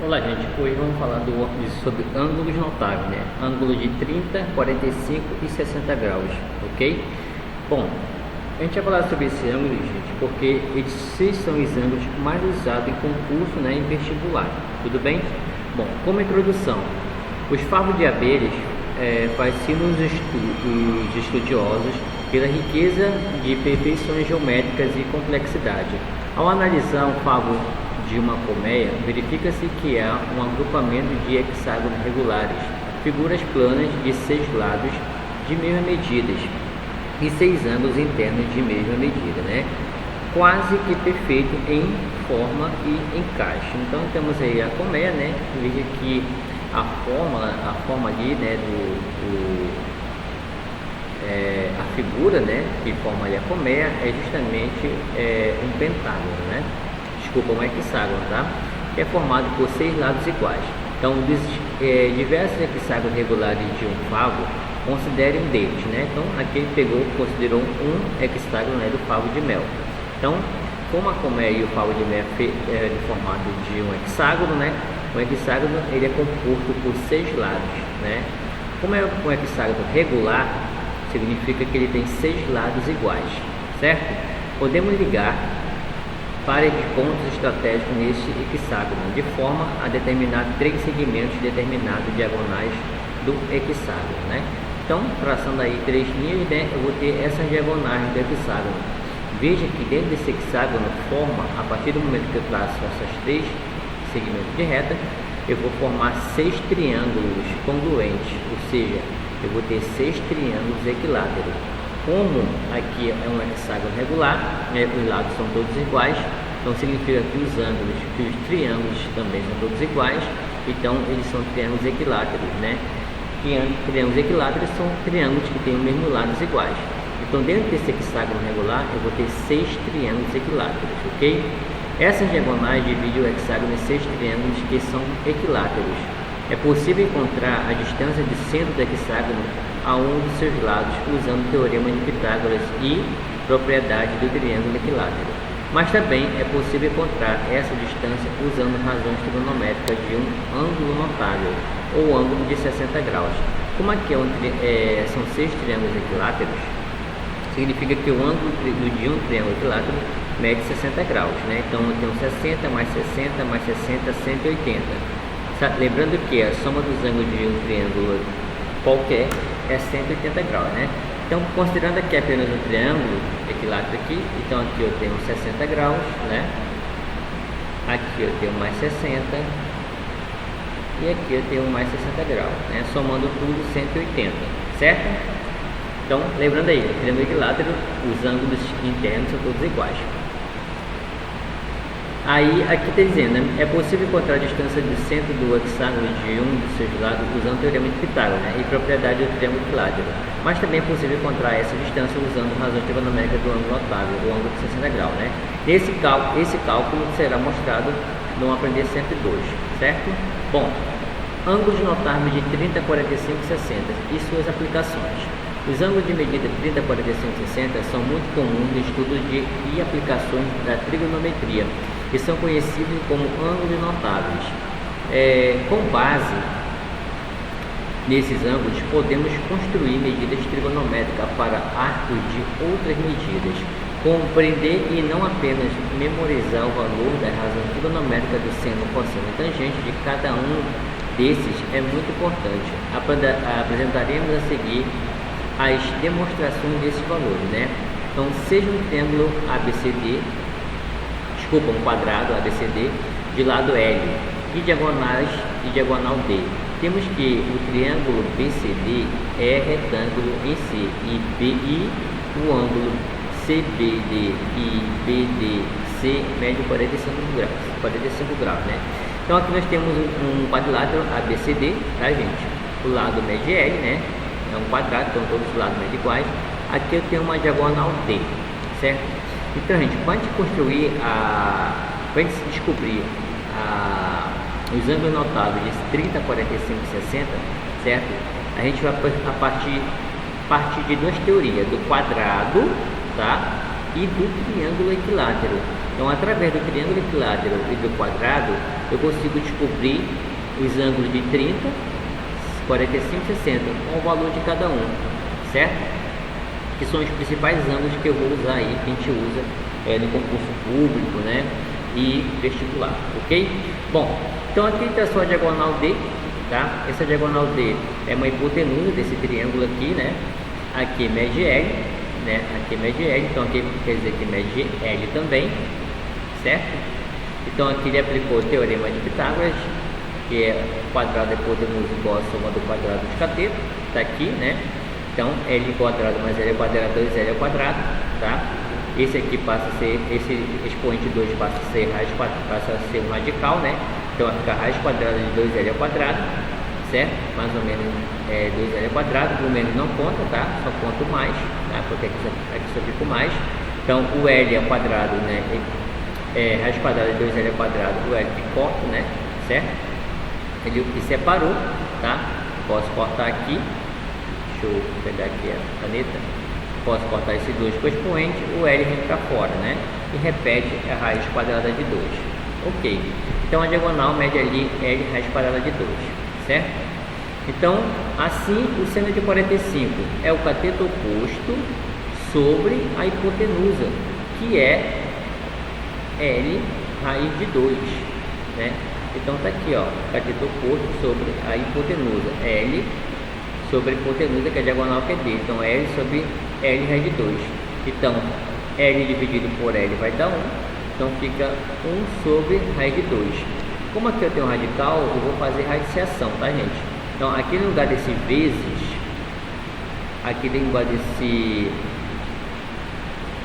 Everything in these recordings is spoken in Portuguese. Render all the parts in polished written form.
Olá gente, hoje vamos falar sobre ângulos notáveis, né? Ângulo de 30, 45 e 60 graus, ok? Bom, a gente vai falar sobre esse ângulo, gente, porque esses são os ângulos mais usados em concurso, né, em vestibular, tudo bem? Bom, como introdução, os favos de abelhas fascinam os estudiosos pela riqueza de perfeições geométricas e complexidade. Ao analisar um favo de uma colmeia, verifica-se que há um agrupamento de hexágonos regulares, figuras planas de 6 lados de mesma medida e 6 ângulos internos de mesma medida, né? Quase que perfeito em forma e encaixe. Então temos aí a colmeia, né? Veja que a forma ali, né, a figura, né, que forma ali a colmeia é justamente um pentágono, né? Desculpa, um hexágono, tá? Que é formado por 6 lados iguais. Então, diversos hexágonos regulares de um favo, considere um deles, né? Então, aqui ele considerou um hexágono, né, do favo de mel. Então, como a colmeia e o favo de mel é formado de um hexágono, né? O hexágono ele é composto por 6 lados, né? Como é um hexágono regular, significa que ele tem 6 lados iguais, certo? Podemos ligar pares de pontos estratégicos neste hexágono, de forma a determinar 3 segmentos determinados diagonais do hexágono, né? Então, traçando aí 3 linhas, né, eu vou ter essas diagonais do hexágono. Veja que dentro desse hexágono forma, a partir do momento que eu traço essas 3 segmentos de reta, eu vou formar 6 triângulos congruentes, ou seja, eu vou ter 6 triângulos equiláteros. Como aqui é um hexágono regular, né, os lados são todos iguais, então significa que os triângulos também são todos iguais, então eles são triângulos equiláteros, né? Triângulos equiláteros são triângulos que têm os mesmos lados iguais. Então dentro desse hexágono regular eu vou ter 6 triângulos equiláteros, ok? Essas diagonais dividem o hexágono em 6 triângulos que são equiláteros. É possível encontrar a distância de centro do hexágono a um dos seus lados usando o teorema de Pitágoras e propriedade do triângulo equilátero. Mas também é possível encontrar essa distância usando razões trigonométricas de um ângulo notável ou ângulo de 60 graus. Como aqui são 6 triângulos equiláteros, significa que o ângulo de um triângulo equilátero mede 60 graus, né? Então eu tenho 60 mais 60 mais 60, 180. Lembrando que a soma dos ângulos de um triângulo qualquer é 180 graus, né? Então, considerando aqui apenas um triângulo equilátero aqui, então aqui eu tenho 60 graus, né? Aqui eu tenho mais 60 e aqui eu tenho mais 60 graus, né? Somando tudo 180, certo? Então, lembrando aí, triângulo equilátero, os ângulos internos são todos iguais. Aí, aqui está dizendo, é possível encontrar a distância do centro do hexágono de um dos seus lados usando o teorema de Pitágoras, né, e propriedade do triângulo equilátero. Mas também é possível encontrar essa distância usando razão trigonométrica do ângulo notável, o ângulo de 60 graus. Né? Esse cálculo será mostrado no Aprender Sempre 2, certo? Bom, ângulos notáveis de 30, 45 e 60 e suas aplicações. Os ângulos de medida 30, 45 e 60 são muito comuns no estudo e aplicações da trigonometria, que são conhecidos como ângulos notáveis. Com base nesses ângulos, podemos construir medidas trigonométricas para arcos de outras medidas. Compreender e não apenas memorizar o valor da razão trigonométrica do seno, cosseno e tangente de cada um desses é muito importante. Apresentaremos a seguir as demonstrações desses valores, né? Então, seja um triângulo um quadrado ABCD de lado L e diagonal D. Temos que o triângulo BCD é retângulo em C e o ângulo CBD e BDC mede 45 graus, né? Então aqui nós temos um quadrilátero ABCD, tá, gente? O lado mede L, né? É um quadrado, então todos os lados medem iguais. Aqui eu tenho uma diagonal D, certo? Então, gente, quando a gente descobrir os ângulos notáveis de 30, 45 e 60, certo? A gente vai partir de duas teorias, do quadrado, tá? E do triângulo equilátero. Então, através do triângulo equilátero e do quadrado, eu consigo descobrir os ângulos de 30, 45 e 60, com o valor de cada um, certo? Que são os principais ângulos que eu vou usar aí, que a gente usa no concurso público, né? E vestibular, ok? Bom, então aqui está só a diagonal D, tá? Essa diagonal D é uma hipotenusa desse triângulo aqui, né? Aqui mede L, né? Aqui mede L, então aqui quer dizer que mede L também, certo? Então aqui ele aplicou o teorema de Pitágoras, que é quadrado da hipotenusa igual a soma do quadrado dos catetos, tá aqui, né? Então L quadrado mais L quadrado 2L ao quadrado, tá? Esse aqui passa a ser, esse expoente 2 passa a ser um radical, né? Então vai ficar raiz quadrada de 2L ao quadrado, certo? Mais ou menos 2L ao quadrado, o menos não conta, tá? Só conta o mais, tá? Porque aqui só fica o mais. Então o L ao quadrado, né? Raiz quadrada de 2L ao quadrado, o L que corta, né? Certo? Ele que separou, tá? Posso cortar aqui. Deixa eu pegar aqui a caneta. Posso cortar esses dois com expoente, o L vem para fora, né? E repete a raiz quadrada de 2. Ok. Então a diagonal mede ali L raiz quadrada de 2, certo? Então, assim, o seno de 45 é o cateto oposto sobre a hipotenusa, que é L raiz de 2, né? Então tá aqui, ó, cateto oposto sobre a hipotenusa, L sobre a hipotenusa, que é a diagonal que é D. Então L sobre L raiz de 2. Então L dividido por L vai dar 1. Então fica 1 sobre raiz de 2. Como aqui eu tenho um radical, eu vou fazer radiciação, tá, gente? Então aqui no lugar desse vezes, aqui no lugar desse,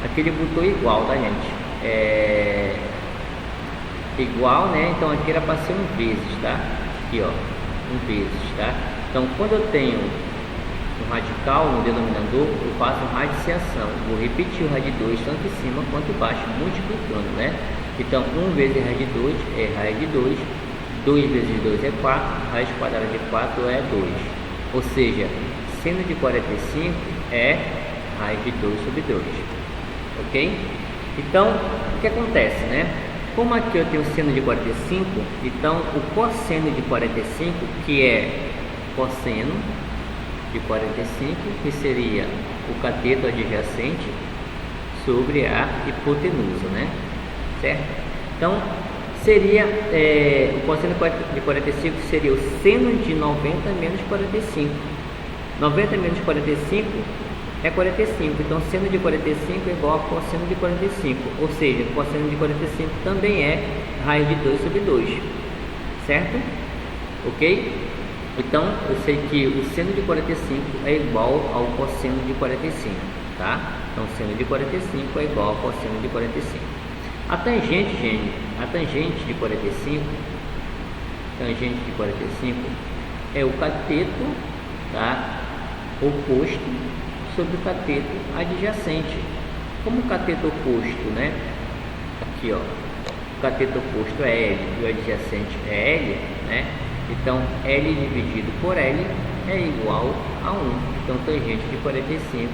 aqui ele botou igual, tá, gente? Igual, né? Então aqui era para ser um vezes, tá? Aqui, ó, um vezes, tá? Então quando eu tenho um radical no denominador, eu faço radiciação. Vou repetir o raiz de 2 tanto em cima quanto embaixo, multiplicando, né? Então 1 vezes raiz de 2 é raiz de 2, 2 vezes 2 é 4, raiz quadrada de 4 é 2. Ou seja, seno de 45 é raiz de 2 sobre 2. Ok? Então, o que acontece, né? Como aqui eu tenho seno de 45, então o cosseno de 45, que é cosseno de 45, que seria o cateto adjacente sobre a hipotenusa, né? Certo? Então, seria o cosseno de 45 seria o seno de 90 menos 45. 90 menos 45 é 45, então seno de 45 é igual a cosseno de 45, ou seja, cosseno de 45 também é raiz de 2 sobre 2, certo? Ok? Então, eu sei que o seno de 45 é igual ao cosseno de 45, tá? Então, seno de 45 é igual ao cosseno de 45. A tangente, gente, a tangente de 45 é o cateto, tá? Oposto sobre o cateto adjacente. Como o cateto oposto, né? Aqui, ó, o cateto oposto é L e o adjacente é L, né? Então L dividido por L é igual a 1. Então tangente de 45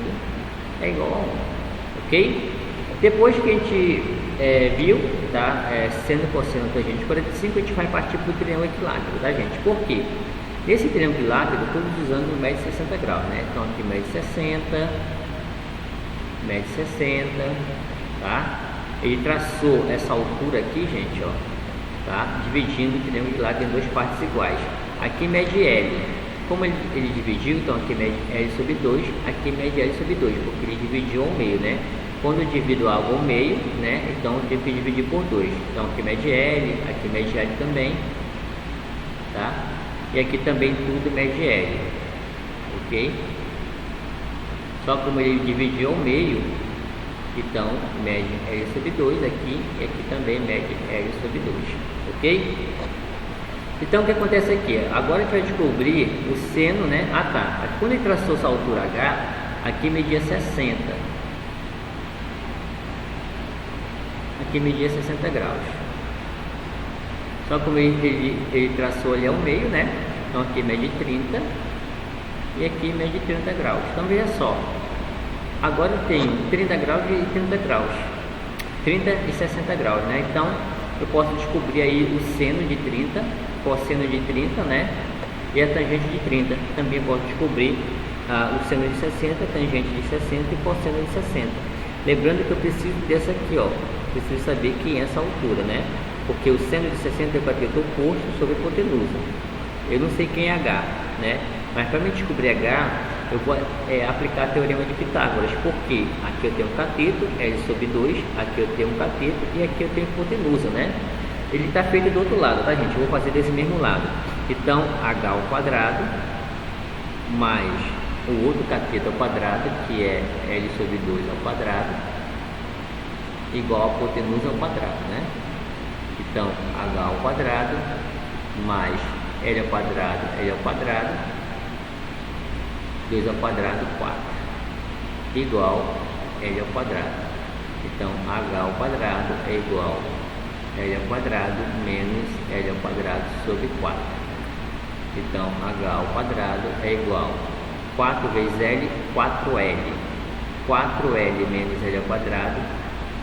é igual a 1, ok? Depois que a gente viu, tá? Seno, cosseno, tangente de 45, a gente vai partir para o triângulo equilátero, tá, gente? Por quê? Nesse triângulo equilátero, todos os ângulos medem 60 graus, né? Então aqui mede 60, tá? Ele traçou essa altura aqui, gente, ó, tá? Dividindo o triângulo equilátero em duas partes iguais. Aqui mede L. Como ele dividiu, então aqui mede L sobre 2, aqui mede L sobre 2, porque ele dividiu ao meio, né? Quando eu divido algo ao meio, né? Então eu tenho que dividir por 2. Então aqui mede L, aqui mede L também, tá? E aqui também tudo mede L, ok? Só como ele dividiu ao meio, então mede L sobre 2 aqui, e aqui também mede L sobre 2, ok? Então o que acontece aqui? Agora a gente vai descobrir o seno, né? Ah, tá. Quando ele traçou essa altura H, aqui media 60. Aqui media 60 graus. Só como ele traçou ali ao meio, né? Então aqui mede 30 e aqui mede 30 graus. Então veja só. Agora eu tenho 30 graus e 30 graus. 30 e 60 graus, né? Então eu posso descobrir aí o seno de 30, cosseno de 30, né? E a tangente de 30. Também posso descobrir o seno de 60, tangente de 60 e cosseno de 60. Lembrando que eu preciso dessa aqui, ó. Preciso saber quem é essa altura, né? Porque o seno de 60 é o cateto oposto sobre a hipotenusa. Eu não sei quem é H, né? Mas para me descobrir H, eu vou aplicar o teorema de Pitágoras. Porque aqui eu tenho um cateto, L sobre 2, aqui eu tenho um cateto e aqui eu tenho hipotenusa, né? Ele está feito do outro lado, tá, gente? Eu vou fazer desse mesmo lado. Então, H ao quadrado mais o outro cateto ao quadrado, que é L sobre 2 ao quadrado, igual a hipotenusa ao quadrado, né? Então, H ao quadrado mais L ao quadrado, 2 ao quadrado, 4, igual L ao quadrado. Então, H ao quadrado é igual a L ao quadrado menos L ao quadrado sobre 4. Então, H ao quadrado é igual a 4 vezes L, 4L. 4L menos L ao quadrado,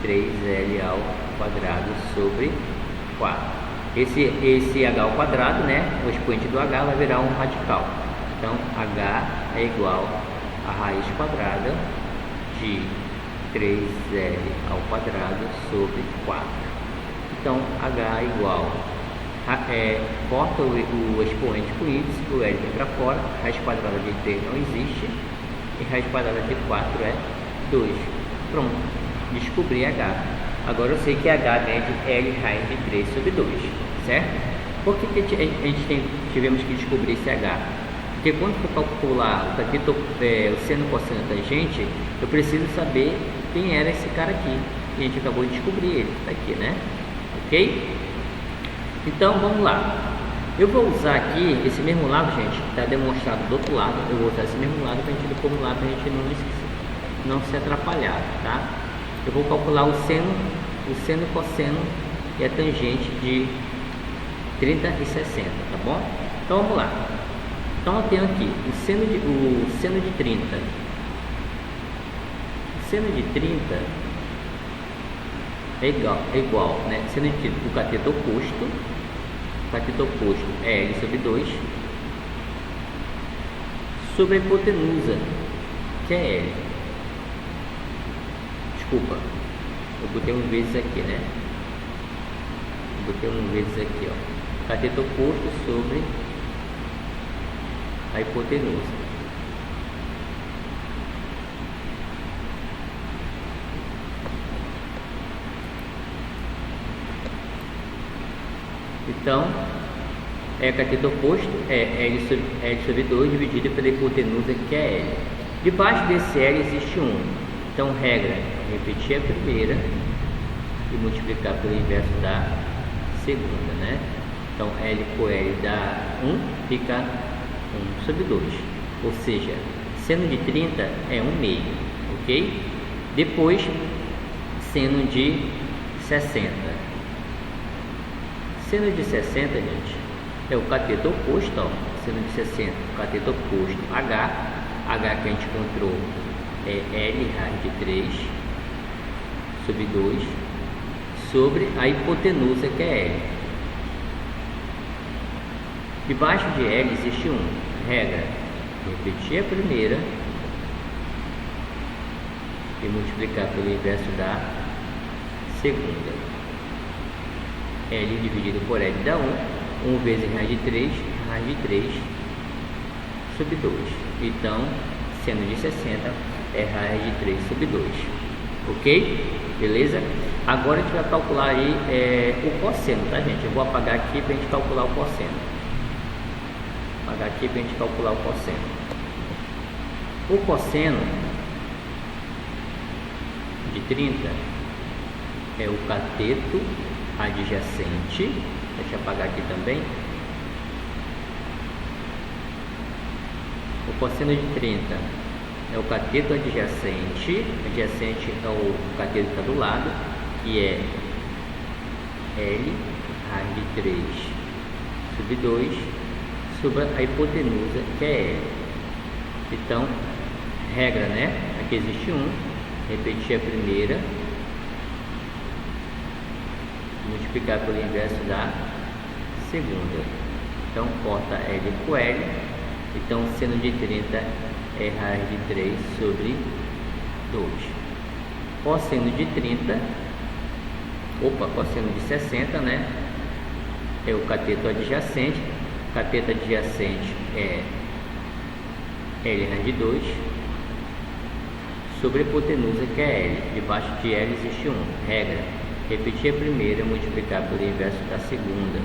3L ao quadrado sobre 4. Esse H ao quadrado, né? O expoente do H vai virar um radical. Então, H é igual a raiz quadrada de 3L ao quadrado sobre 4. Então, H é igual corta o expoente com índice, o L vem para fora, raiz quadrada de 3 não existe, e raiz quadrada de 4 é 2. Pronto, descobri H. Agora eu sei que H mede L raiz de 3 sobre 2, certo? Por que tivemos que descobrir esse H? Porque quando for calcular o seno, cosseno, tangente, eu preciso saber quem era esse cara aqui. E a gente acabou de descobrir ele, está aqui, né? Ok? Então vamos lá. Eu vou usar aqui esse mesmo lado, gente, está demonstrado do outro lado. Eu vou usar esse mesmo lado para a gente formular, para a gente não se atrapalhar, tá? Eu vou calcular o seno, cosseno e a tangente de 30 e 60, tá bom? Então vamos lá. Então eu tenho aqui o seno de 30. O seno de 30 é igual, né? Seno de 30, o cateto oposto. O cateto oposto é L sobre 2 sobre a hipotenusa, que é L. Desculpa, eu botei um vezes aqui, né? Eu botei um vezes aqui, ó. Cateto oposto sobre a hipotenusa. Então, cateto oposto é L sobre 2 dividido pela hipotenusa, que é L. Debaixo desse L existe 1. Então, regra, repetir a primeira e multiplicar pelo inverso da segunda, né? Então, L por L dá 1, fica 1 sobre 2. Ou seja, seno de 30 é 1 meio, ok? Depois, seno de 60. Seno de 60, gente, é o cateto oposto, ó. Seno de 60, cateto oposto, H que a gente encontrou é L raiz de 3 sobre 2 sobre a hipotenusa, que é L. Debaixo de L existe 1. Regra, repetir a primeira e multiplicar pelo inverso da segunda. L dividido por L dá 1. 1 vezes raiz de 3 sobre 2. Então, seno de 60 é raiz de 3 sobre 2. Ok? Beleza? Agora a gente vai calcular aí o cosseno, tá, gente? Eu vou apagar aqui para a gente calcular o cosseno. Apagar aqui para a gente calcular o cosseno. O cosseno de 30 é o cateto adjacente. Deixa eu apagar aqui também. O cosseno de 30 é o cateto adjacente. Adjacente é o cateto que está do lado, que é L raiz de 3 sobre 2 sobre a hipotenusa, que é L. Então, regra, né? Aqui existe 1. Repetir a primeira multiplicar pelo inverso da segunda. Então corta L com L. Então seno de 30 é raiz de 3 sobre 2. Cosseno de 30, cosseno de 60, né? É o cateto adjacente. Cateto adjacente é L raiz de 2 sobre a hipotenusa, que é L. Debaixo de L existe 1. Regra: repetir a primeira, multiplicar pelo inverso da segunda.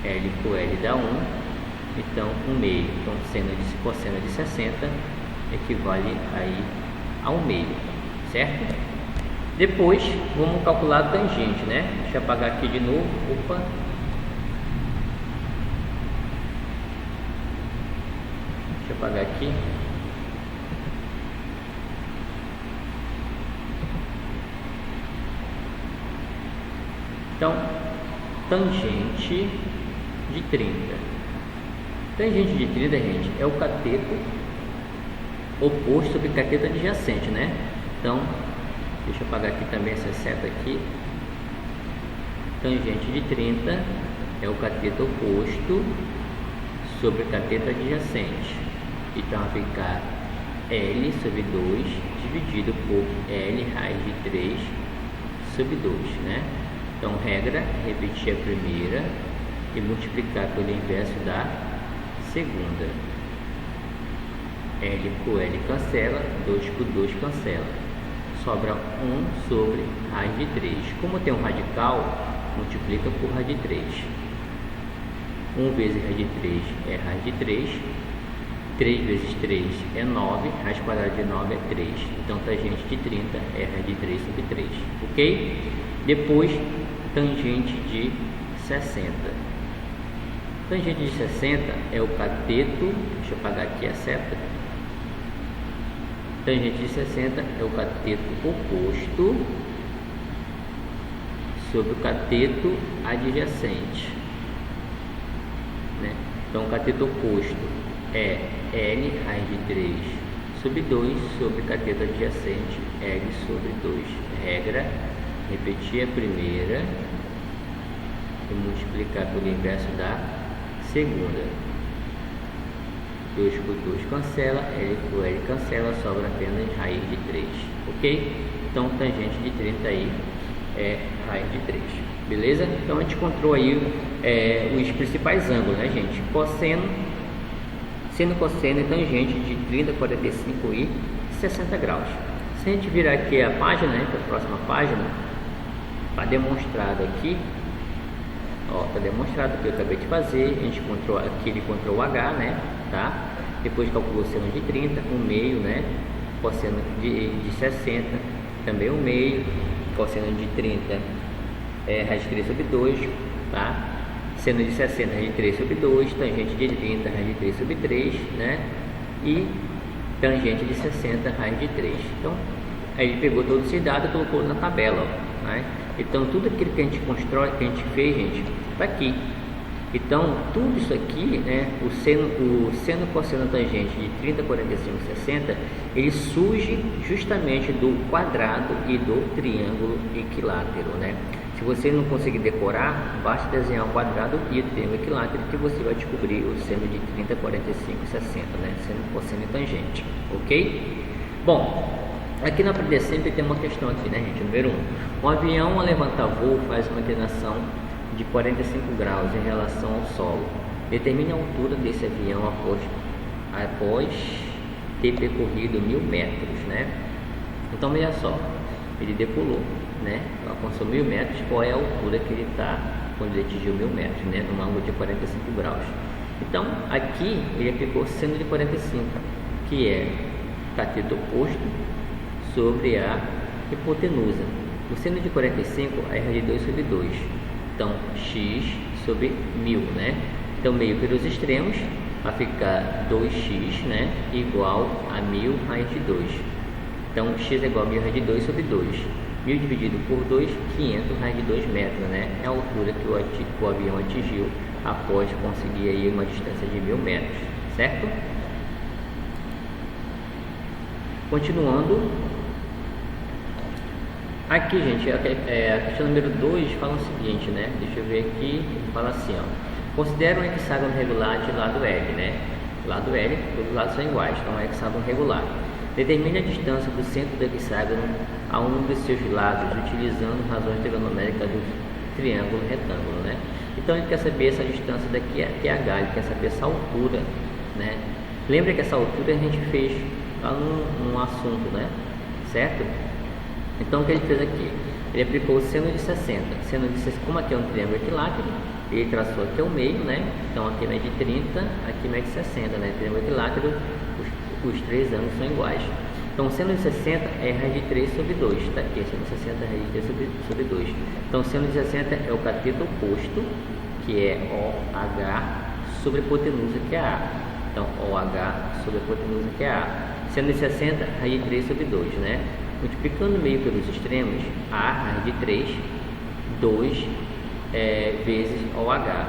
L com L dá 1. Então 1 meio. Então cosseno de 60 equivale aí a 1 meio, certo? Depois vamos calcular a tangente, né? Deixa eu apagar aqui de novo. Deixa eu apagar aqui. Então, tangente de 30. Tangente de 30, gente, é o cateto oposto sobre cateto adjacente, né? Então, deixa eu apagar aqui também essa seta aqui. Tangente de 30 é o cateto oposto sobre cateto adjacente. Então vai ficar L sobre 2 dividido por L raiz de 3 sobre 2, né? Então regra: repetir a primeira e multiplicar pelo inverso da segunda. L com L cancela, 2 por 2 cancela, sobra 1 sobre raiz de 3. Como tem um radical, multiplica por raiz de 3. 1 vezes raiz de 3 é raiz de 3. 3 vezes 3 é 9, raiz quadrada de 9 é 3. Então tangente de 30 é raiz de 3 sobre 3, ok? Depois, tangente de 60. Tangente de 60 é o cateto, deixa eu apagar aqui a seta. Tangente de 60 é o cateto oposto sobre o cateto adjacente, né? Então o cateto oposto é L raiz de 3 sobre 2 sobre cateto adjacente L sobre 2. Regra: repetir a primeira e multiplicar pelo inverso da segunda. 2 por 2 cancela, L por L cancela, sobra apenas raiz de 3, ok? Então tangente de 30 aí é raiz de 3, beleza? Então a gente encontrou aí os principais ângulos, né, gente? Cosseno, seno, cosseno e tangente de 30, 45 e 60 graus. Se a gente virar aqui a página, né, que é a próxima página, está demonstrado aqui, ó, está demonstrado o que eu acabei de fazer. A gente encontrou aqui, ele encontrou o H, né, tá? Depois calculou seno de 30, 1 meio, né? Cosseno de 60, também 1 meio. Cosseno de 30 é raiz de 3 sobre 2, tá? Seno de 60, raiz de 3 sobre 2. Tangente de 30, raiz de 3 sobre 3, né? E tangente de 60, raiz de 3. Então, aí ele pegou todos esses dados e colocou na tabela, ó, né? Então, tudo aquilo que a gente constrói, que a gente fez, gente, está aqui. Então, tudo isso aqui, né, o seno, cosseno, tangente de 30, 45, 60, ele surge justamente do quadrado e do triângulo equilátero, né? Se você não conseguir decorar, basta desenhar o quadrado e o triângulo equilátero que você vai descobrir o seno de 30, 45 e 60, né? Seno, cosseno e tangente, ok? Bom, aqui na Aprender Sempre tem uma questão aqui, né, gente? Número 1. Um avião a levantar voo faz uma inclinação de 45 graus em relação ao solo. Determine a altura desse avião após ter percorrido 1000 metros, né? Então, veja só, ele decolou, né? Alcançou 1000 metros. Qual é a altura que ele está quando ele atingiu 1000 metros, né? Num ângulo de 45 graus. Então, aqui ele aplicou seno de 45, que é cateto oposto sobre a hipotenusa. O seno de 45 é raiz de 2 sobre 2. Então, x sobre 1000, né? Então, meio pelos extremos, vai ficar 2x, né? Igual a 1000 raiz de 2. Então, x é igual a 1000 raiz de 2 sobre 2. 1000 dividido por 2, 500 raiz de 2 metros, né? É a altura que o avião atingiu após conseguir aí uma distância de 1000 metros, certo? Continuando, Aqui, gente, a questão número 2 fala o seguinte, né? Deixa eu ver aqui, fala assim, ó. Considera um hexágono regular de lado L, né? Lado L, todos os lados são iguais, então é um hexágono regular. Determine a distância do centro do hexágono a um dos seus lados, utilizando razões trigonoméricas do triângulo retângulo, né? Então ele quer saber essa distância daqui até H, ele quer saber essa altura, né? Lembra que essa altura a gente fez lá num assunto, né? Certo? Então o que ele fez aqui? Ele aplicou o seno de 60. Seno de 60, como aqui é um triângulo equilátero, ele traçou aqui ao meio, né? Então aqui mede 30, aqui mede 60, né? Triângulo equilátero, os três ângulos são iguais. Então seno de 60 é raiz de 3 sobre 2, tá aqui, seno de 60 é raiz de 3 sobre 2. Então seno de 60 é o cateto oposto, que é OH, sobre a hipotenusa, que é A. Então OH sobre a hipotenusa, que é A. Seno de 60, raiz de 3 sobre 2, né? Multiplicando meio pelos extremos, A raiz de 3, 2 vezes OH.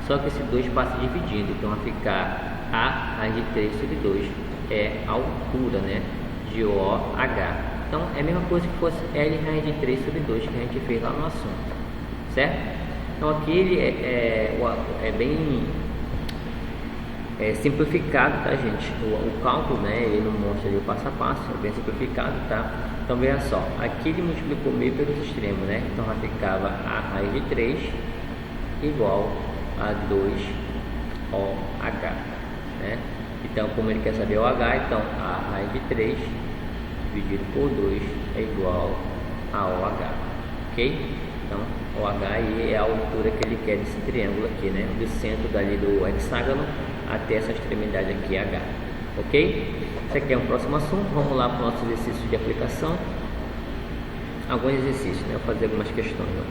Só que esse 2 passa dividindo, então vai ficar A raiz de 3 sobre 2 é a altura, né, de OH. Então é a mesma coisa que fosse L raiz de 3 sobre 2 que a gente fez lá no assunto, certo? Então aqui ele é bem simplificado, tá, gente? O cálculo, né, ele não mostra ali o passo a passo, é bem simplificado, tá? Então veja só, aqui ele multiplicou meio pelos extremos, né? Então já ficava A raiz de 3 igual a 2OH, né? Então, como ele quer saber o H, então A raiz de 3 dividido por 2 é igual a OH, ok? Então, OH aí é a altura que ele quer desse triângulo aqui, né? Do centro dali do hexágono até essa extremidade aqui, H, ok? Esse aqui é um próximo assunto. Vamos lá para o nosso exercício de aplicação. Alguns exercícios, né? Eu vou fazer algumas questões, né?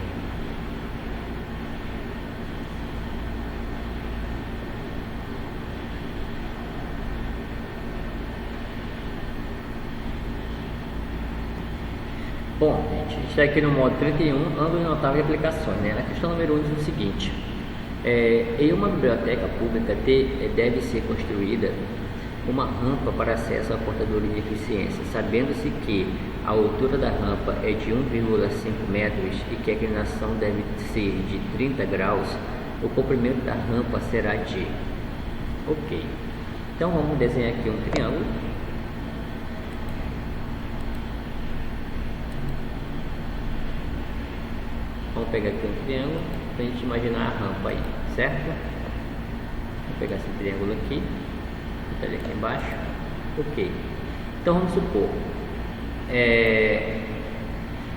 Bom, gente, a gente está aqui no modo 31, ângulo notável de aplicações, né? A questão número 1 diz o seguinte: em uma biblioteca pública deve ser construída uma rampa para acesso a portadores de deficiência, sabendo-se que a altura da rampa é de 1,5 metros e que a inclinação deve ser de 30 graus, o comprimento da rampa será de... Ok, então vamos desenhar aqui um triângulo. Vamos pegar aqui um triângulo para a gente imaginar a rampa aí, certo? Vou pegar esse triângulo aqui, botar ele aqui embaixo. Ok. Então vamos supor,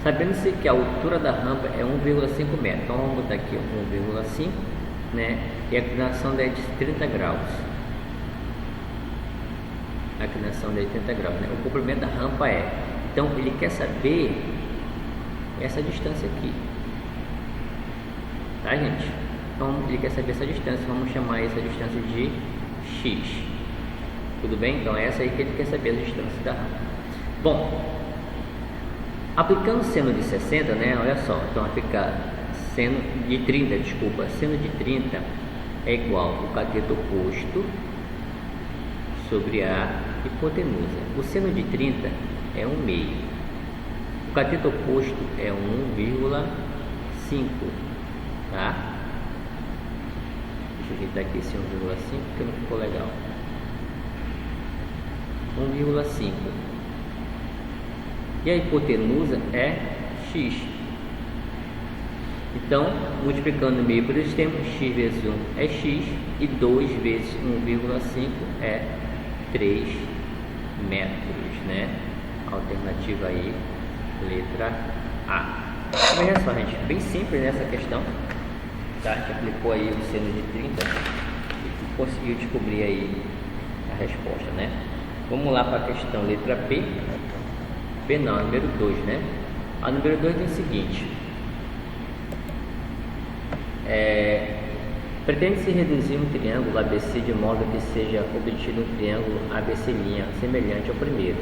sabendo-se que a altura da rampa é 1,5 metros. Então vamos botar aqui 1,5, né? E a inclinação é de 30 graus. A inclinação é de 30 graus, né? O comprimento da rampa é... Então ele quer saber essa distância aqui. Tá, gente? Então ele quer saber essa distância, vamos chamar essa distância de x. Tudo bem? Então é essa aí que ele quer saber, a distância da rampa. Bom, aplicando seno de 60, né? Olha só, então vai ficar seno de 30, desculpa, seno de 30 é igual ao cateto oposto sobre a hipotenusa. O seno de 30 é 1 meio. O cateto oposto é 1,5. Tá? Deixa eu ajeitar aqui esse 1,5 porque não ficou legal. 1,5. E a hipotenusa é x. Então, multiplicando meio por extremo, x vezes 1 é x e 2 vezes 1,5 é 3 metros, né? Alternativa aí, letra A. Veja só, gente, bem simples nessa questão. Tá? A gente aplicou aí o seno de 30 e conseguiu descobrir aí a resposta, né? Vamos lá para a questão letra B. B não, número 2, né? A número 2 diz o seguinte: pretende-se reduzir um triângulo ABC de modo que seja obtido um triângulo ABC' semelhante ao primeiro.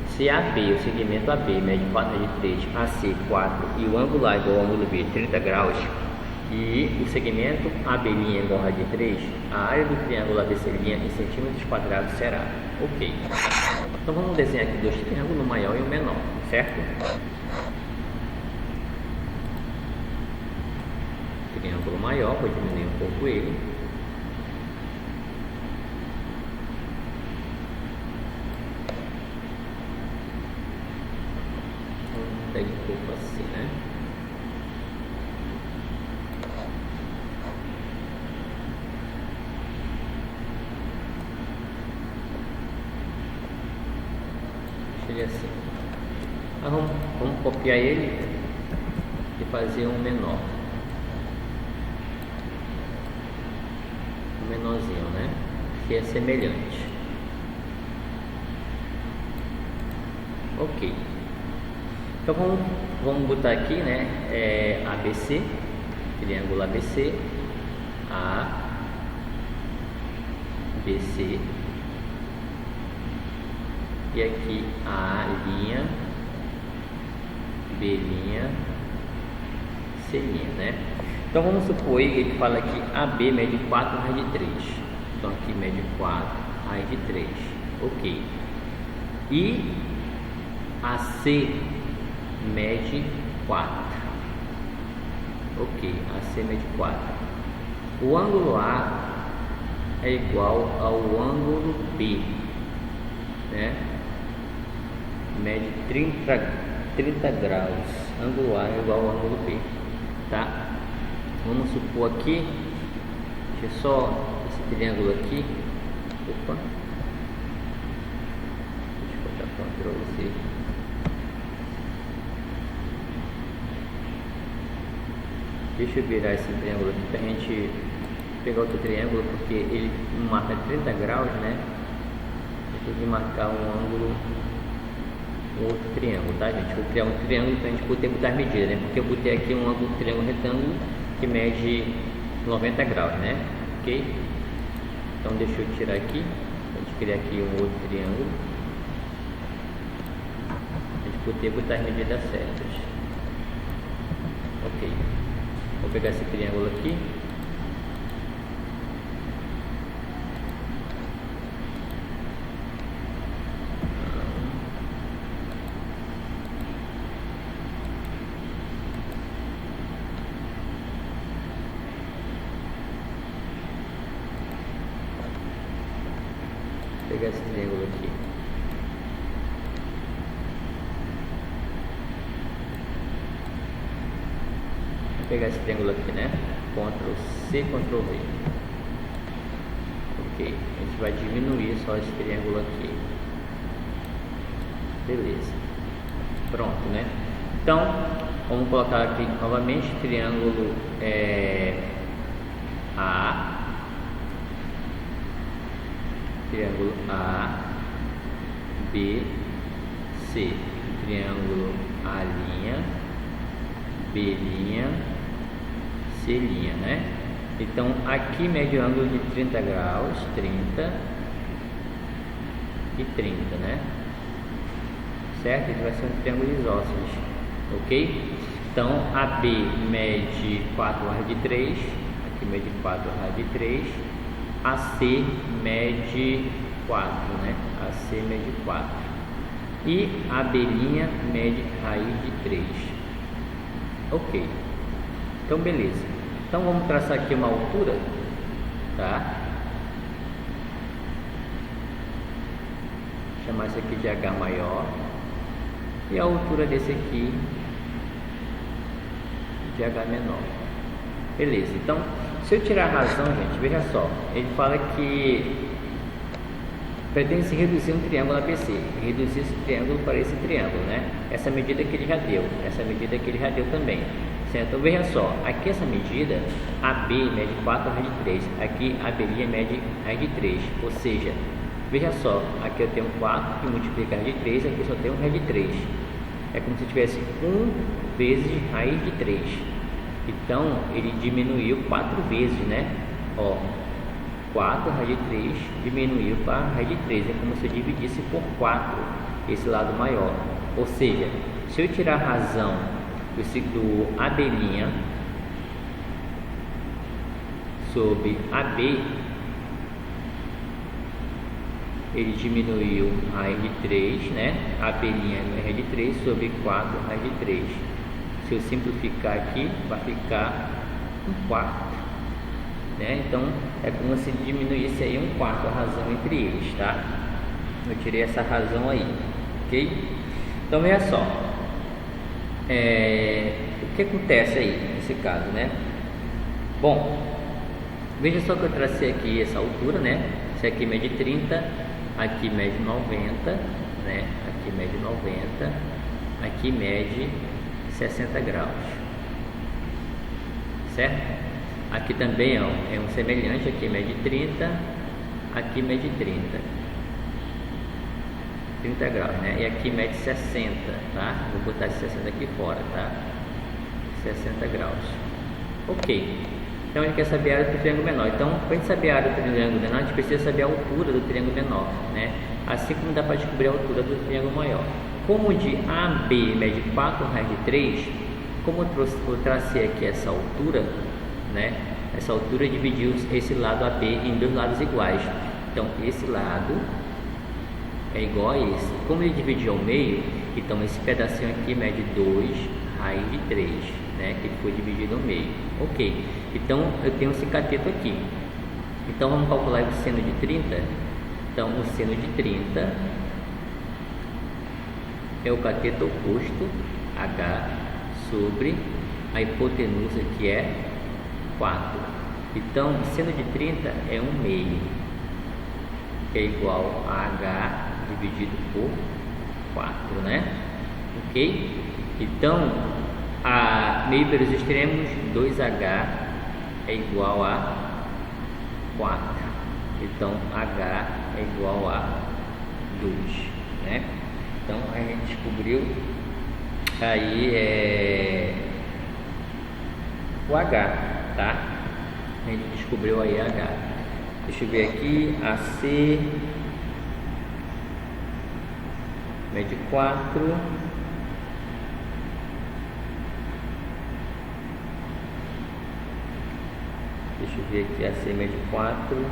Se AB, o segmento AB, mede 4 de 3, AC 4 e o ângulo A igual ao ângulo B 30 graus, e o segmento AB' igual a de 3, a área do triângulo ABC' em centímetros quadrados será. Ok. Então vamos desenhar aqui dois triângulos, o maior e o menor, certo? triângulo maior, vou diminuir um pouco ele. Pega um pouco assim, né? Deixa ele assim. Vamos copiar ele e fazer um menor. Um menorzinho, né? Que é semelhante. Ok. Então vamos botar aqui, né? ABC, triângulo ABC, A, BC, e aqui A linha, B linha, C linha, né? Então vamos supor que ele fala aqui AB mede 4 raiz de 3. Então aqui mede 4 raiz de 3. Ok. E AC mede 4. Ok, AC mede 4. O ângulo A é igual ao ângulo B, né? Mede 30 graus. Ângulo A é igual ao ângulo B, tá? Vamos supor aqui, deixa eu só esse triângulo aqui. Opa, deixa eu botar Ctrl C. Deixa eu virar esse triângulo aqui pra gente pegar outro triângulo, porque ele marca 30 graus, né? Eu tenho que marcar um ângulo, um outro triângulo, tá, gente? Vou criar um triângulo pra gente poder botar as medidas, né? Porque eu botei aqui um ângulo, triângulo retângulo que mede 90 graus, né? Ok? Então deixa eu tirar aqui, a gente criar aqui um outro triângulo, a gente poder botar as medidas certas. Ok. Vou pegar esse triângulo aqui. Vou pegar esse triângulo aqui. Pegar esse triângulo aqui, né? Ctrl C, Ctrl V. Ok, a gente vai diminuir só esse triângulo aqui. Beleza. Pronto, né? Então, vamos colocar aqui novamente triângulo A. Triângulo A, B, C. Triângulo A', B', C', né? Então aqui mede o ângulo de 30 graus, 30 e 30, né? Certo? Ele vai ser um triângulo isósceles, ok? Então AB mede 4 raiz de 3, aqui mede 4 raiz de 3, AC mede 4, né? AC mede 4 e AB' mede raiz de 3. Ok, então beleza. Então vamos traçar aqui uma altura, tá? Chamar isso aqui de H maior e a altura desse aqui de H menor. Beleza, então se eu tirar a razão, gente, veja só, ele fala que pretende se reduzir um triângulo ABC, reduzir esse triângulo para esse triângulo, né? Essa medida que ele já deu, essa medida que ele já deu também, certo? Então veja só, aqui essa medida, AB mede 4 raiz de 3, aqui AB' mede raiz de 3, ou seja, veja só, aqui eu tenho 4 que multiplica raiz de 3, aqui eu só tenho raiz de 3, é como se tivesse 1 vezes raiz de 3, então ele diminuiu 4 vezes, né? Ó, 4 raiz de 3 diminuiu para raiz de 3, é como se eu dividisse por 4 esse lado maior, ou seja, se eu tirar a razão do AB' sobre AB, ele diminuiu raiz de 3, né? AB' é raiz de 3 sobre 4 raiz de 3. Se eu simplificar aqui, vai ficar 1 quarto, né? Então é como se diminuísse aí 1 quarto a razão entre eles, tá? Eu tirei essa razão aí, ok? Então veja só, o que acontece aí nesse caso, né? Bom, veja só que eu tracei aqui essa altura, né? Esse aqui mede 30, aqui mede 90, né? Aqui mede 90, aqui mede 60 graus, certo? Aqui também ó, é um semelhante, aqui mede 30, aqui mede 30 graus, né? E aqui mede 60, tá? Vou botar esse 60 aqui fora, tá? 60 graus. Ok. Então a gente quer saber a área do triângulo menor. Então, para a gente saber a área do triângulo menor, a gente precisa saber a altura do triângulo menor, né? Assim como dá para descobrir a altura do triângulo maior. Como de A a B mede 4 raiz de 3, como eu tracei aqui essa altura, né? Essa altura dividiu esse lado AB em dois lados iguais. Então, esse lado é igual a esse. Como ele dividiu ao meio, então esse pedacinho aqui mede 2 raiz de 3, né? Que foi dividido ao meio. Ok. Então, eu tenho esse cateto aqui. Então, vamos calcular o seno de 30. Então, o seno de 30 é o cateto oposto, H, sobre a hipotenusa, que é 4. Então, o seno de 30 é 1 meio, que é igual a H dividido por 4, né? Ok? Então, a meio pelos extremos, 2H é igual a 4. Então, H é igual a 2, né? Então, a gente descobriu aí o H, tá? A gente descobriu aí H. Deixa eu ver aqui, AC mede 4. Deixa eu ver aqui, AC mede 4.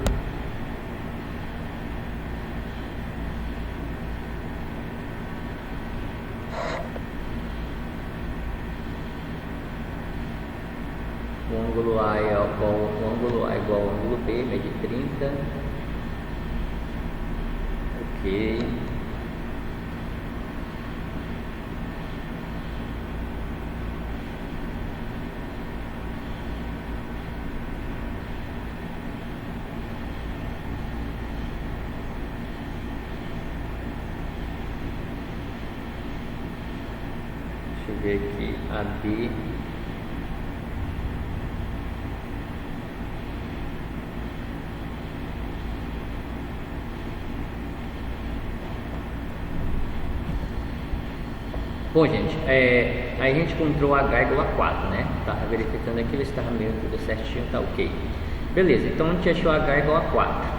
O ângulo A é igual ao ângulo B, mede 30. Ok. Deixa eu ver aqui, AB bom, gente, aí a gente encontrou H igual a 4, né? Tava verificando aqui, se estava meio tudo certinho, tá ok. Beleza, então a gente achou H igual a 4,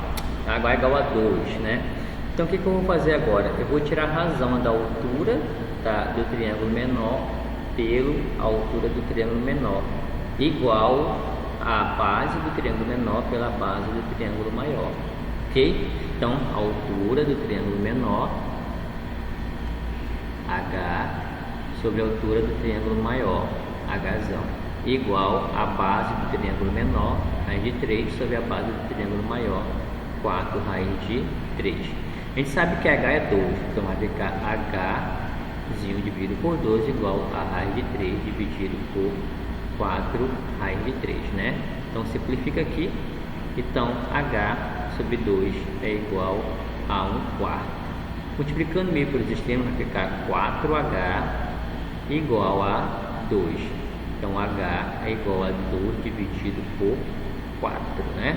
H igual a 2, né? Então o que eu vou fazer agora? Eu vou tirar a razão da altura, tá, do triângulo menor pela altura do triângulo menor, igual a base do triângulo menor pela base do triângulo maior, ok? Então, a altura do triângulo menor, H, sobre a altura do triângulo maior, Hzão, igual a base do triângulo menor, raiz de 3, sobre a base do triângulo maior, 4 raiz de 3. A gente sabe que H é 2, então vai ficar Hzinho dividido por 2 igual a raiz de 3 dividido por 4 raiz de 3, né? Então simplifica aqui. Então H sobre 2 é igual a 1 quarto. Multiplicando meio pelos extremos vai ficar 4H igual a 2. Então H é igual a 2 dividido por 4, né?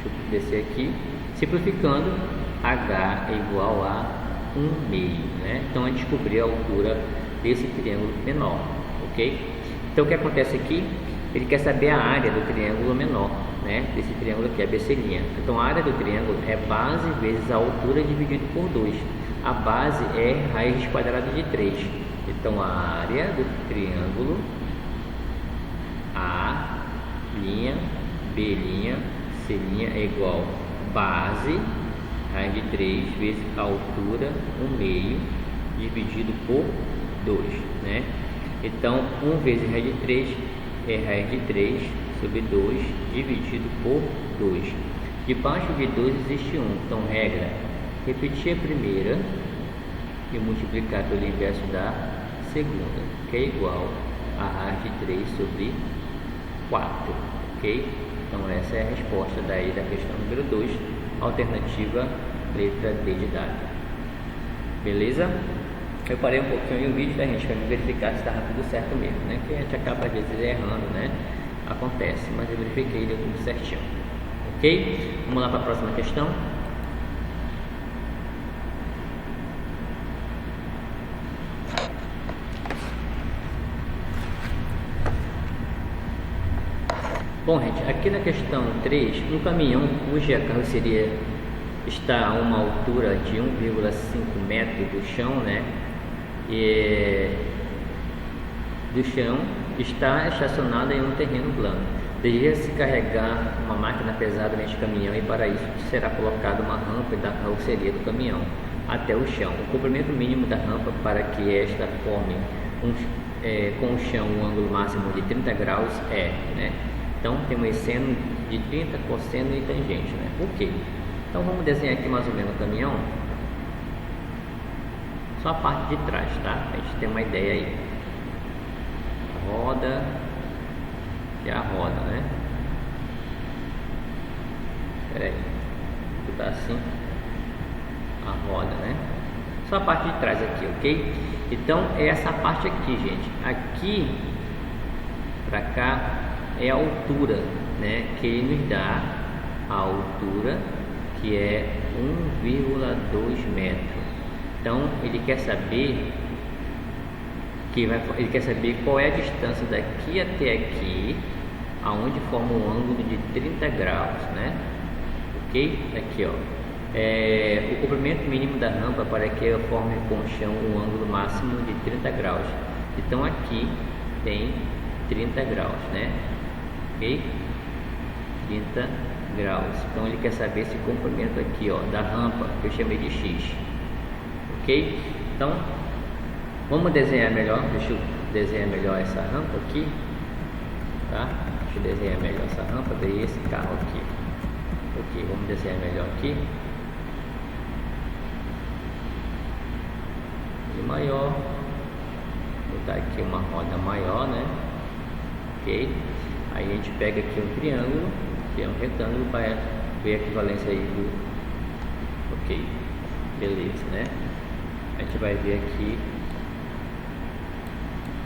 Deixa eu descer aqui. Simplificando, H é igual a 1 meio, né? Então a gente descobriu a altura desse triângulo menor, ok? Então o que acontece aqui? Ele quer saber a área do triângulo menor, né? Desse triângulo aqui, a BC'. Então a área do triângulo é base vezes a altura dividido por 2. A base é raiz quadrada de 3. Então a área do triângulo A', B', C' é igual base raiz de 3 vezes a altura 1 meio dividido por 2, né? Então 1 vezes raiz de 3 é raiz de 3 sobre 2 dividido por 2. Debaixo de 2 existe 1. Então, regra, repetir a primeira e multiplicar pelo inverso da segunda, que é igual a raiz de 3 sobre 4, ok? Então, essa é a resposta daí da questão número 2, alternativa letra D de dado. Beleza? Eu parei um pouquinho o vídeo da gente para verificar se estava tudo certo mesmo, né? Que a gente acaba às vezes errando, né? Acontece, mas eu verifiquei, deu tudo certinho. Ok? Vamos lá para a próxima questão. Bom, gente, aqui na questão 3, um caminhão cuja carroceria está a uma altura de 1,5 metros do chão, né? Do chão, está estacionada em um terreno plano. Deseja-se carregar uma máquina pesada neste caminhão e para isso será colocada uma rampa da carroceria do caminhão até o chão. O comprimento mínimo da rampa para que esta forme com o chão um ângulo máximo de 30 graus é, né? Então temos seno de 30, cosseno e tangente, né? Ok. Então vamos desenhar aqui mais ou menos o caminhão. Só a parte de trás, tá? A gente tem uma ideia aí. A roda e a roda, né? Espera aí. Tá assim. A roda, né? Só a parte de trás aqui, ok? Então é essa parte aqui, gente. Aqui pra cá é a altura, né? Que ele nos dá a altura, que é 1,2 metros. Então ele quer saber qual é a distância daqui até aqui, aonde forma um ângulo de 30 graus, né? Ok? Aqui, ó. O comprimento mínimo da rampa para que ela forme com o chão um ângulo máximo de 30 graus. Então aqui tem 30 graus, né? Ok? 30 graus. Então ele quer saber esse comprimento aqui, ó, da rampa, que eu chamei de X. Ok? Então vamos desenhar melhor. Deixa eu desenhar melhor essa rampa aqui, tá? Deixa eu desenhar melhor essa rampa desse carro aqui. Ok, vamos desenhar melhor aqui. E maior. Vou botar aqui uma roda maior, né? Ok? Aí a gente pega aqui um triângulo, que é um retângulo, para ver a equivalência aí do... Ok, beleza, né? A gente vai ver aqui,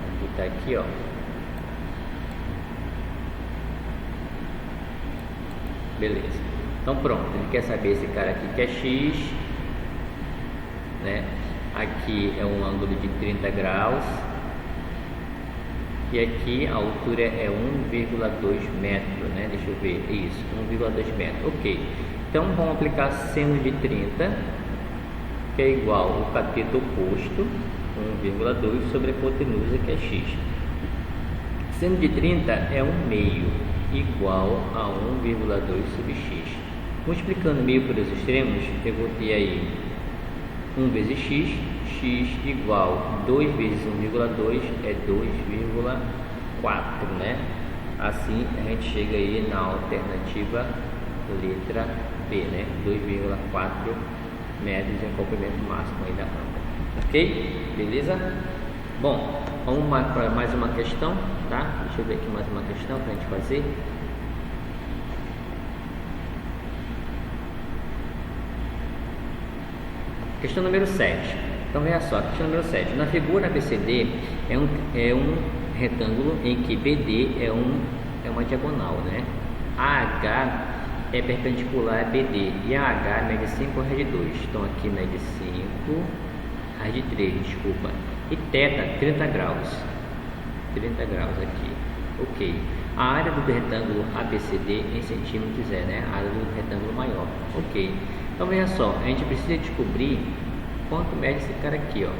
vamos botar aqui, ó. Beleza, então pronto, ele quer saber esse cara aqui que é X, né? Aqui é um ângulo de 30 graus. E aqui a altura é 1,2 metros, né? Deixa eu ver, isso, 1,2 metros, ok. Então vamos aplicar seno de 30, que é igual ao cateto oposto, 1,2 sobre a hipotenusa, que é x. Seno de 30 é 1 meio, igual a 1,2 sobre x. Multiplicando meio pelos extremos, eu vou ter aí 1 vezes x, x igual 2 vezes 1,2 é 2,4, né? Assim a gente chega aí na alternativa letra B, né? 2,4 metros é o comprimento máximo aí da rampa. Ok? Beleza? Bom, vamos para mais uma questão, tá? Deixa eu ver aqui mais uma questão para a gente fazer. Questão número 7. Então veja só, questão número 7. Na figura ABCD é um retângulo em que BD é uma diagonal, né? AH é perpendicular a BD e a H mede 5 raiz de 2. Então aqui mede 5 raiz de 3, desculpa. E θ 30 graus. 30 graus aqui. Ok. A área do retângulo ABCD em centímetros é, né? A área do retângulo maior. Ok. Então veja só, a gente precisa descobrir quanto mede esse cara aqui, ó,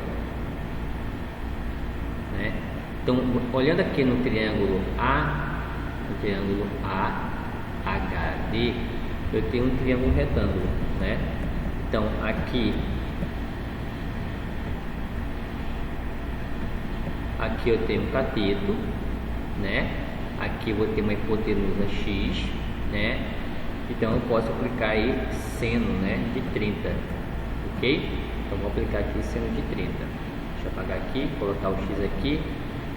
né? Então, olhando aqui no triângulo AHD, eu tenho um triângulo retângulo, né? Então, aqui eu tenho um cateto, né? aqui eu vou ter uma hipotenusa x, né? Então eu posso aplicar aí seno, né, de 30, ok? Então vou aplicar aqui seno de 30. Deixa eu apagar aqui, colocar o x aqui.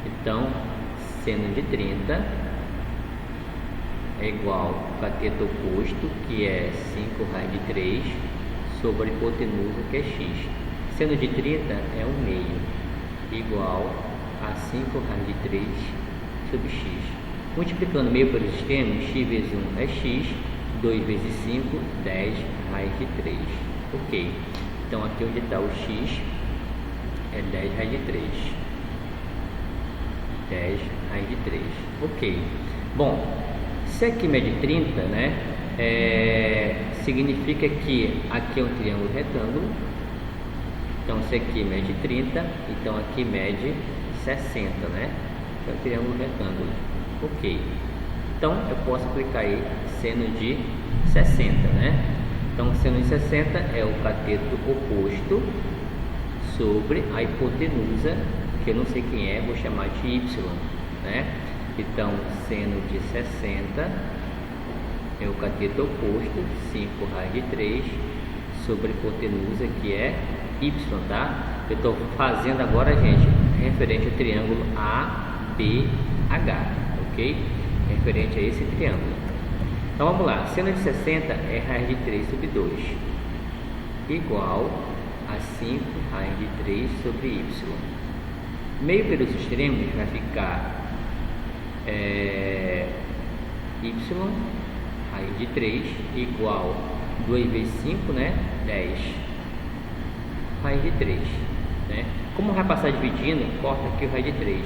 Então seno de 30 é igual ao cateto oposto, que é 5 raiz de 3, sobre a hipotenusa, que é x. Seno de 30 é 1/2, igual a 5 raiz de 3 sobre x. Multiplicando meio pelos extremos, x vezes 1 é x, 2 vezes 5, 10 raiz de 3. Ok. Então aqui onde está o x é 10 raiz de 3. 10 raiz de 3. Ok. Bom, se aqui mede 30, né? Significa que aqui é um triângulo retângulo. Então se aqui mede 30, então aqui mede 60, né? É um triângulo retângulo. Ok. Então eu posso aplicar aí seno de 60, né? Então seno de 60 é o cateto oposto sobre a hipotenusa, que eu não sei quem é, vou chamar de y, né? Então seno de 60 é o cateto oposto, 5 raiz de 3, sobre a hipotenusa, que é y, tá? Eu estou fazendo agora, gente, referente ao triângulo ABH, ok? Referente a esse triângulo. Então vamos lá, seno de 60 é raiz de 3 sobre 2, igual a 5 raiz de 3 sobre y. Meio pelos extremos vai ficar y raiz de 3 igual 2 vezes 5, né? 10 raiz de 3, né? Como vai passar dividindo, corta aqui o raiz de 3.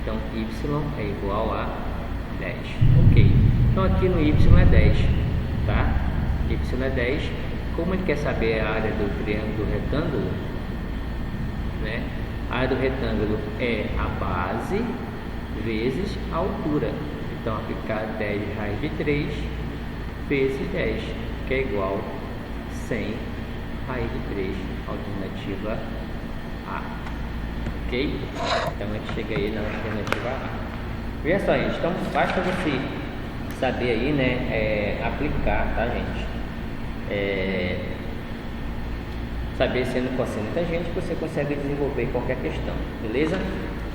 Então y é igual a 10. Ok. Então aqui no y é 10, tá? Y é 10. Como ele quer saber a área do triângulo do retângulo, né? A área do retângulo é a base vezes a altura. Então vai ficar 10 raiz de 3 vezes 10, que é igual a 100 raiz de 3, alternativa A. Ok? Então a gente chega aí na alternativa A. Veja só, gente. Então basta você saber aí, né, aplicar, tá, gente? Saber seno e cosseno tangente, que você consegue desenvolver qualquer questão, beleza?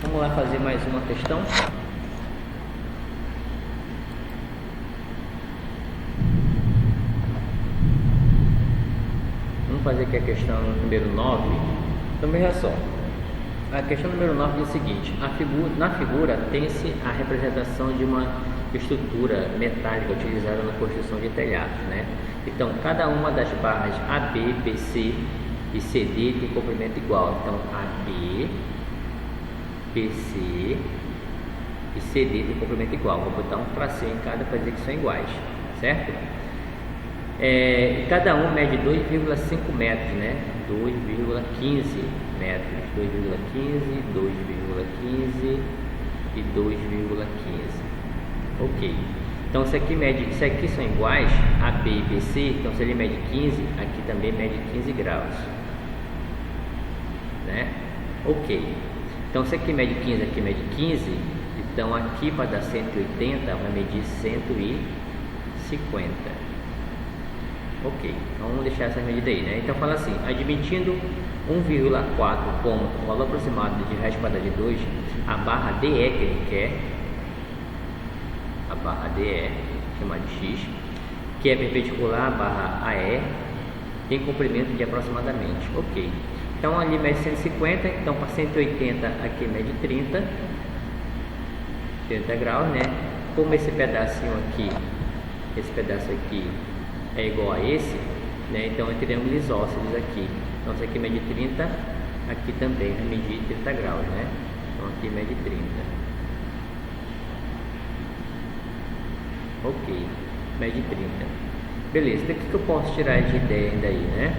Vamos lá fazer mais uma questão. Vamos fazer aqui a questão número 9. Então veja só, a questão número 9 diz o seguinte: na figura tem-se a representação de uma estrutura metálica utilizada na construção de telhados, né? Então cada uma das barras AB, BC e CD tem comprimento igual. Então AB, BC e CD tem comprimento igual. Vou botar um tracinho em cada para dizer que são iguais, certo? Cada um mede 2,5 metros, né? 2,15 metros, 2,15, 2,15 e 2,15. Ok. Então se aqui são iguais, AB e BC, então se ele mede 15, aqui também mede 15 graus, né? Ok. Então se aqui mede 15, aqui mede 15, então aqui para dar 180 vai medir 150. Ok, então vamos deixar essa medida aí, né? Então fala assim: admitindo 1,4 como valor aproximado de raiz quadrada de 2, a barra DE que ele quer, a barra DE, chamada de X, que é perpendicular à barra AE, tem comprimento de aproximadamente. Ok, então ali mede 150, então para 180 aqui mede 30 graus, né? Como esse pedacinho aqui, esse pedaço aqui é igual a esse, né? Então é triângulo isósceles aqui. Então se aqui mede 30, aqui também vai medir 30 graus, né? Então aqui mede 30. Ok, mede 30. Beleza, o que eu posso tirar de ideia ainda aí, né?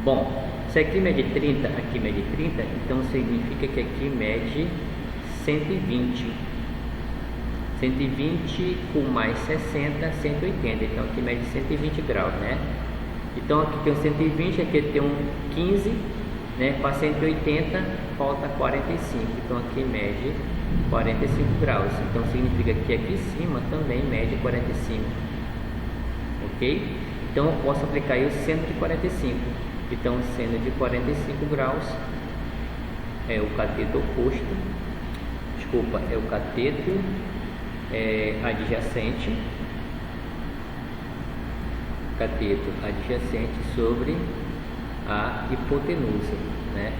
Bom, se aqui mede 30, aqui mede 30, então significa que aqui mede 120. 120 com mais 60, 180. Então aqui mede 120 graus, né? Então aqui tem um 120, aqui tem um 15, né? Para 180 falta 45. Então aqui mede 45 graus. Então significa que aqui em cima também mede 45. Ok? Então eu posso aplicar aí o seno de 45. Então seno de 45 graus é o cateto oposto. Desculpa, é o cateto adjacente. Cateto adjacente sobre a hipotenusa, né?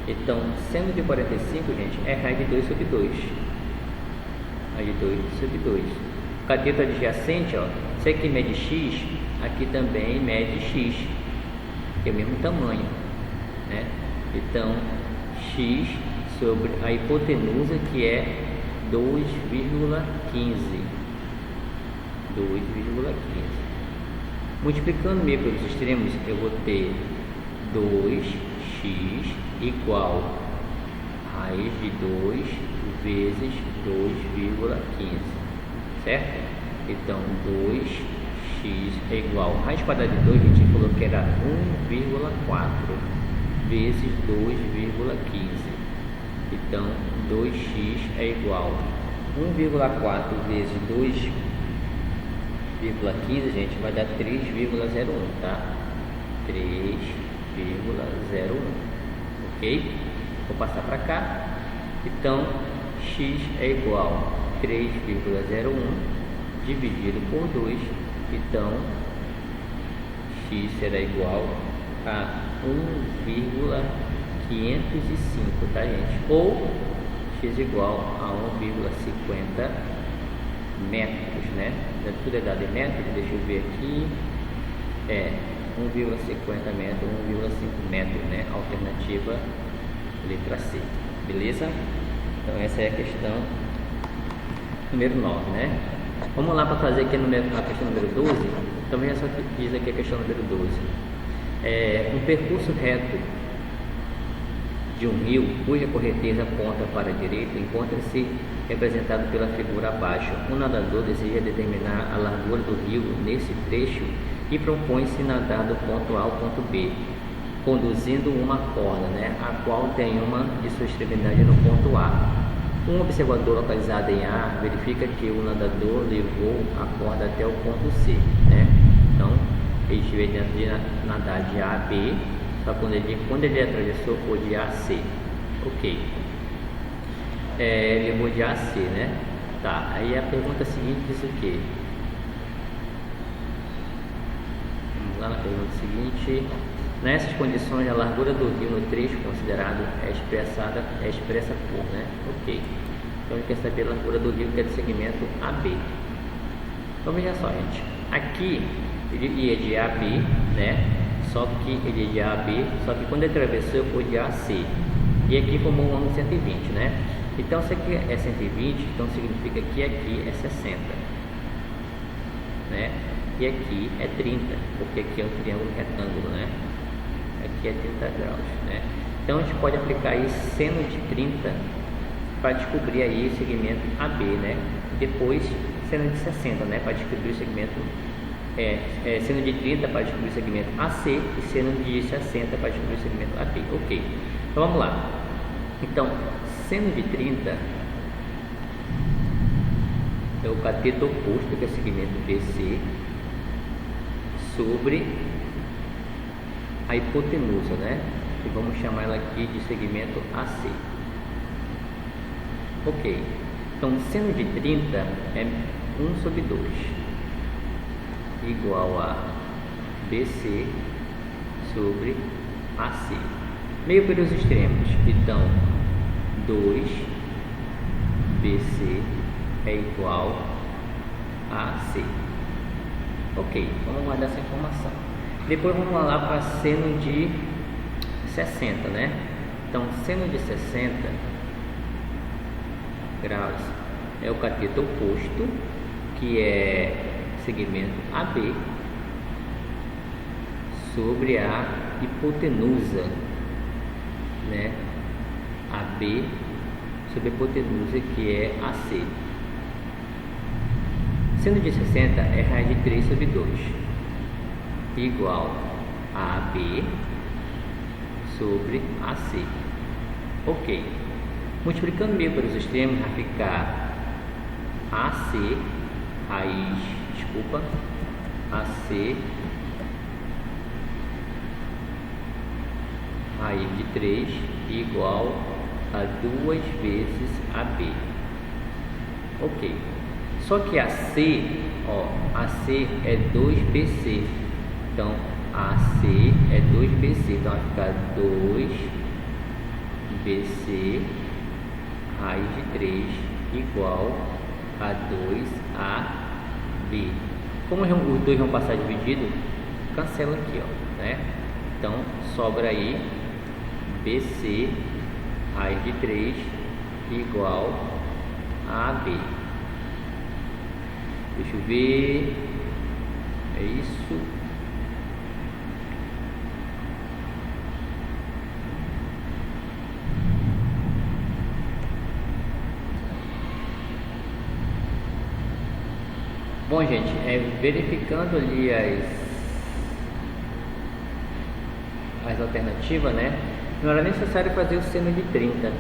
Então, seno de 45, gente, é raiz de 2 sobre 2. Raiz de 2 sobre 2. O cateto adjacente, ó, se aqui mede x, aqui também mede x, que é o mesmo tamanho, né? Então, x sobre a hipotenusa, que é 2,15. 2,15. Multiplicando meio pelos extremos, eu vou ter 2x igual raiz de 2 vezes 2,15, certo? Então 2x é igual, raiz quadrada de 2 a gente falou que era 1,4 vezes 2,15. Então 2x é igual 1,4 vezes 2,15, gente, vai dar 3,01, tá? 3,01, ok? Vou passar para cá. Então x é igual a 3,01 dividido por 2. Então x será igual a 1,505, tá, gente? Ou x igual a 1,50 metros, né? Tudo é dado em metros, deixa eu ver aqui. 1,50 metros, 1,5 metros, né? Alternativa letra C, beleza? Então essa é a questão número 9, né? Vamos lá para fazer aqui a questão número 12. Também é só que diz aqui a questão número 12. Um percurso reto de um rio cuja correnteza aponta para a direita encontra-se representado pela figura abaixo. Um nadador deseja determinar a largura do rio nesse trecho e propõe-se nadar do ponto A ao ponto B, conduzindo uma corda, né, a qual tem uma de suas extremidades no ponto A. Um observador localizado em A verifica que o nadador levou a corda até o ponto C, né? Então, ele estiver dentro de nadar de A a B, só quando ele atravessou foi de A a C. Ok. Levou de A a C, né? Tá, aí a pergunta seguinte diz o quê? Vamos lá na pergunta seguinte. Nessas condições, a largura do rio no trecho considerado é expressa por, né? Ok. Então, ele quer saber a largura do rio que é do segmento AB. Então, veja só, gente. Aqui, ele ia de A a B, né? Só que ele ia de A a B, só que quando ele atravessou, foi de A a C. E aqui formou um ângulo 120, né? Então, se aqui é 120, então significa que aqui é 60, né? E aqui é 30, porque aqui é um triângulo retângulo, né? Aqui é 30 graus, né? Então a gente pode aplicar aí seno de 30 para descobrir aí o segmento AB, né? Depois seno de 60, né? Para descobrir o segmento seno de 30 para descobrir o segmento AC e seno de 60 para descobrir o segmento AB. Ok. Então vamos lá. Então seno de 30 é o cateto oposto, que é o segmento BC, sobre a hipotenusa, né? E vamos chamar ela aqui de segmento AC. Ok. Então, seno de 30 é 1 sobre 2, igual a BC sobre AC. Meio pelos extremos. Então, 2BC é igual a AC. Ok, vamos guardar essa informação. Depois vamos lá para seno de 60, né? Então, seno de 60 graus é o cateto oposto, que é segmento AB, sobre a hipotenusa, né? AB sobre a hipotenusa, que é AC. Seno de 60 é raiz de 3 sobre 2, igual a AB sobre AC. Ok. Multiplicando meio pelos extremos vai ficar AC, AC raiz de 3 igual a 2 vezes AB. Ok. Só que AC, AC é 2BC. Então, AC é 2BC. Então, vai ficar 2BC raiz de 3 igual a 2AB. Como os dois vão passar dividido, cancela aqui, né? Então, sobra aí BC raiz de 3 igual a AB. Deixa eu ver. É isso. Bom, gente, verificando ali as alternativas, né? Não era necessário fazer o seno de 30.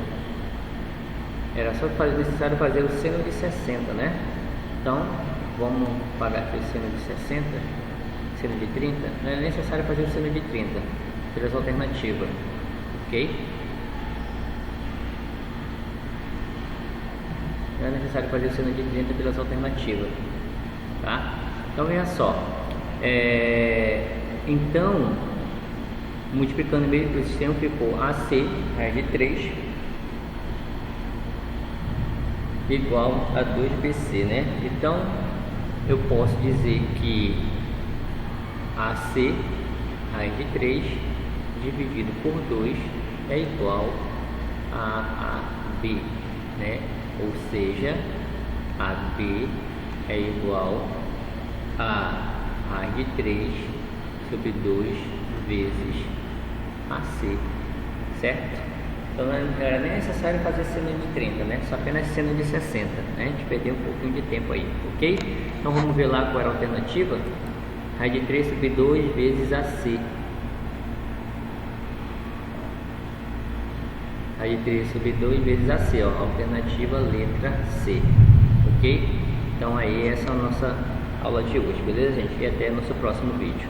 Era só necessário fazer o seno de 60, né? Então, vamos pagar aqui o seno de 60, seno de 30. Não é necessário fazer o seno de 30 pelas alternativas, ok? Não é necessário fazer o seno de 30 pelas alternativas, tá? Então, veja só. Então, multiplicando meio pelo sistema, ficou AC raiz de 3 igual a 2BC, né? Então, eu posso dizer que AC raiz de 3 dividido por 2 é igual a AB, né? Ou seja, AB é igual a raiz de 3 sobre 2 vezes AC, certo? Então não era nem necessário fazer seno de 30, né? Só apenas seno de 60, né? A gente perdeu um pouquinho de tempo aí, ok? Então vamos ver lá qual era a alternativa. Raiz de 3 sobre 2 vezes AC. Raiz de 3 sobre 2 vezes AC, alternativa letra C, ok? Então aí essa é a nossa aula de hoje, beleza, gente? E até nosso próximo vídeo.